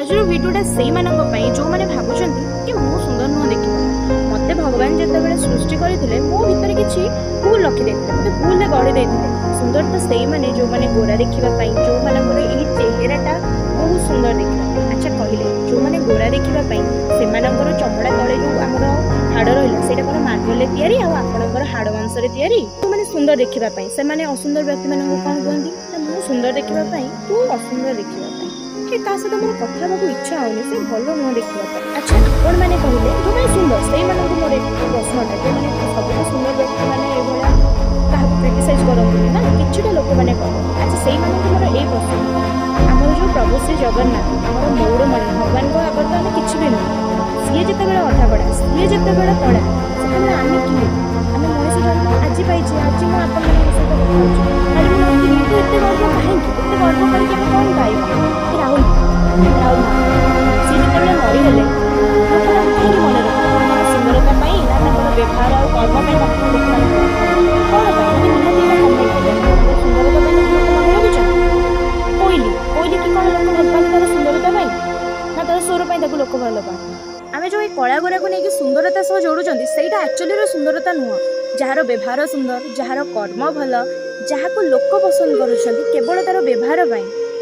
आजर भिडियोटा से जो मैंने भावुं कि मु सुंदर नुह देखा मत भगवान जिते बड़े सृष्टि करते मो भितर किसी भूल रखी देखते मत भूल गढ़ी देते सुंदर तो से मैंने जो मैंने गोरा देखापी जो मानकर यही चेहराटा बहुत सुंदर देखा। अच्छा कहले जो मैंने गोरा देखापी से चमड़ा तले जो आम हाड़ रहा से कौन मार्बल तैयारी आपणकर हाड़ वंश जो मैंने सुंदर देखापी से असुंदर व्यक्ति मान कौन कहती मु सुंदर देखापी तू असुंदर देखापी सहित मोर कथा इच्छा होनी से भल नुह देखा। अच्छा आपण मैंने कहले जो मैंने सुंदर से मोर एक प्रश्नटा जो मैंने सब सुंदर व्यक्ति मैंने क्या क्रिटिसाइज करते ना किटा लोक मैंने कह। अच्छा से मोर यही प्रश्न आमर जो प्रभु श्री जगन्नाथ आमर मौड़मणि भगवान को आगर तो आम कि भी नुह सी जिते अधा पड़ा सी जिते कड़ा से आम किए आम मनीष जन्म आज पाई आज मुझे आपण सहित कथा एत गर्व कहीं एत गर्व करके कौन पाइबा राहुल राहुल सी जिते मरीगले कहीं मन रखा सुंदरता ना व्यवहार और कर्म कौन सुंदरता कोईली कोईली कि कौन लोक भल पाते तार सुंदरता ना तार स्वर लोक भल पाते आम जो ये कला गुरा को लेकिन सुंदरता सह जोड़ुंट से एक्चुअली सुंदरता नुह जार व्यवहार सुंदर जार कर्म भल जहाँ को लोक पसंद करुँच तार व्यवहार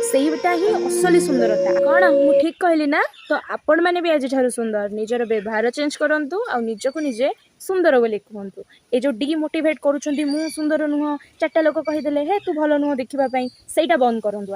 सेटा ही असली सुंदरता कौन मु ठीक कहली ना। तो आपण मैंने भी आज सुंदर निजर व्यवहार चेंज करंतु आ निज को निजे सुंदर बोली कहतु ये जो डिमोटिवेट करुँच मु सुंदर नुह चार्टा लोक कहीदेले हे तू भल नुह देखापी सेटा बंद करंतु।